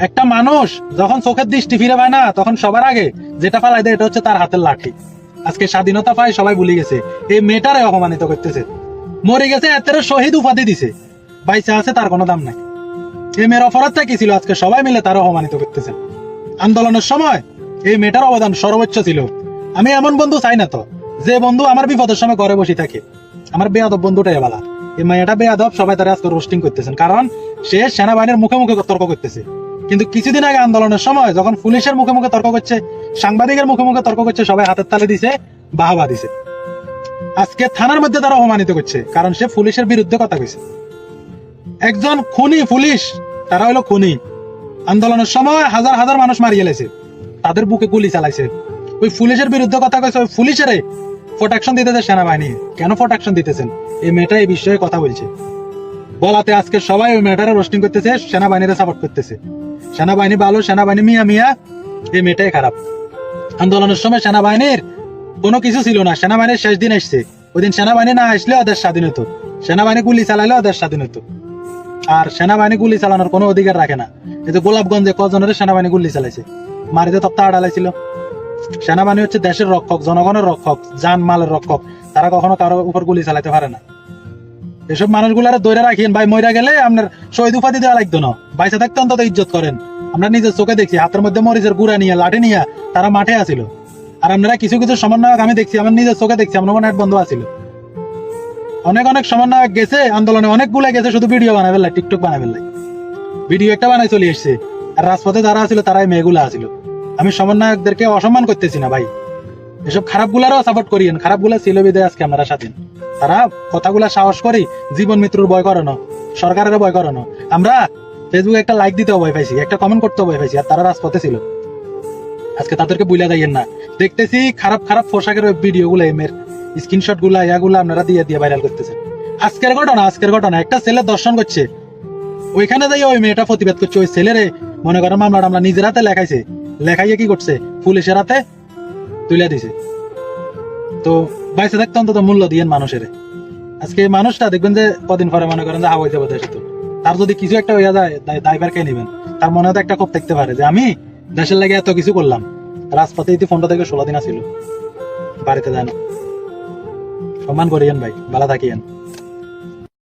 একটা মানুষ যখন চোখের দৃষ্টি ফিরে পায় না, তখন সবার আগে যেটা ফালাই দেয় এটা হচ্ছে তার হাতের লাঠি। আজকে স্বাধীনতা পায় সবাই ভুলে গেছে, এই মেয়েটারে অপমানিত করতেছে। মরে গেছে এতের শহীদ উপাধি দিছে, বাইসে আছে তার কোনো দাম নাই। এই মেয়ের অপরাধটা কি ছিল? আজকে সবাই মিলে তার অপমানিত করতেছে। আন্দোলনের সময় এই মেয়েটার অবদান সর্বোচ্চ ছিল। আমি এমন বন্ধু চাই না তো, যে বন্ধু আমার বিপদের সময় ঘরে বসে থাকে। আমার বেয়াদব বন্ধুটাই বালা। এই মেয়েটা বেয়াদব, সবাই তারা আজকে রোস্টিং করতেছেন, কারণ সে সেনাবাহিনীর মুখে মুখে তর্ক করতেছে। কিন্তু কিছুদিন আগে আন্দোলনের সময় যখন পুলিশের মুখে মুখে তর্ক করছে, সাংবাদিকের মুখে মুখে তর্ক করছে, সবাই হাতের তালে দিছে, বাহবা দিছে। আজকে থানার মধ্যে তারা অপমানিত করছে, কারণ সে পুলিশের বিরুদ্ধে কথা কইছে। একজন খুনি পুলিশ, তারা হলো খুনি। আন্দোলনের সময় হাজার হাজার মানুষ মারিয়ে গেছে, তাদের বুকে গুলি চালাইছে। ওই পুলিশের বিরুদ্ধে কথা কইছে, ওই পুলিশের প্রোটেকশন দিতেছে সেনাবাহিনী। কেন প্রোটেকশন দিতেছেন? এই মেয়েটা এই বিষয়ে কথা বলছে বলাতে আজকে সবাই ওই মেয়েটারে রোস্টিং করতেছে, সেনাবাহিনীরা সাপোর্ট করতেছে। সেনাবাহিনী ভালো, সেনাবাহিনী মিয়া মিয়া, এই মেয়েটাই খারাপ। আন্দোলনের সময় সেনাবাহিনীর কোনো কিছু ছিল না, সেনাবাহিনীর শেষ দিন আসছে। ওই দিন সেনাবাহিনী না আসলে ওদের স্বাধীন হতো, সেনাবাহিনী গুলি চালাইলে ওদের স্বাধীন হতো। আর সেনাবাহিনী গুলি চালানোর কোনো অধিকার রাখে না। এই যে গোলাপগঞ্জে কজনের সেনাবাহিনী গুলি চালাইছে, মারিতে তপ্তা আড়ালাইছিল। সেনাবাহিনী হচ্ছে দেশের রক্ষক, জনগণের রক্ষক, জান মালের রক্ষক। তারা কখনো কারোর উপর গুলি চালাইতে পারে না। এসব মানুষগুলারে দৈরা রাখিন ভাই, মইরা গেলে আপনার শহীদ উপাধি দেওয়া লাগতো না, বাইসে থাকতে অন্তত ইজ্জত করেন। আমরা নিজের চোখে দেখছি, হাতের মধ্যে মরিচের গুড়া নিয়ে, লাঠি নিয়ে তারা মাঠে আসিল। আর আপনারা কিছু কিছু সমন্বয়ক আমি দেখছি, আমার নিজের চোখে দেখছি, আমার নেট বন্ধ আছিল। অনেক অনেক সমন্বয়ক গেছে আন্দোলনে, অনেকগুলা গেছে শুধু ভিডিও বানাই ফেললাই, টিকটক বানাই ফেললাই, ভিডিও একটা বানাই চলে এসছে। আর রাজপথে যারা আছিল তারাই মেয়েগুলা আছিল। আমি সমন্বয়কদেরকে অসম্মান করতেছি না ভাই, এসব খারাপ গুলারও সাপোর্ট করিয়েন। খারাপ গুলা ছিল বিদায় আজকে আমরা স্বাধীন। তারা কথাগুলা সাহস করি, জীবন মৃত্যুর ভয় করানো, সরকারের ভয় করানো। আমরা ফেসবুকে একটা লাইক দিতেও ভয় পাইছি, একটা কমেন্ট করতেও ভয় পাইছি, আর তারা রাজপথে ছিল। আজকে তাদেরকে বুঝা যাইয়েন না। দেখতেছি খারাপ খারাপ পোশাকের ভিডিও গুলা, এমের স্ক্রিনশট গুলা, ইয়াগুলা আপনারা দিয়ে দিয়ে ভাইরাল করতেছেন। আজকের ঘটনা একটা ছেলে দর্শন করছে, ওইখানে যাই ওই মেয়েটা প্রতিবাদ করছে। ওই ছেলেরে মনে করেন মামলাটা আমরা নিজের হাতে লেখাইছে, লেখাইয়ে কি করছে, পুলিশের হাতে তুলে দিছে। তো বাইসে থাকতে অন্তত মূল্য দিয়েন মানুষের। আজকে এই মানুষটা দেখবেন যে কদিন পরে মনে করেন যে হাওয়াই যাবো দেশে, তো তার যদি কিছু একটা হইয়া যায় দায়ভার কে নেবেন? তার মনে হয়তো একটা ক্ষোভ থাকতে পারে যে আমি দেশের লাগে এত কিছু করলাম, রাজপথে ইতি 15 থেকে 16 দিন ছিল, বাড়িতে যায় না। সম্মান করিয়েন ভাই, ভালো থাকিয়েন।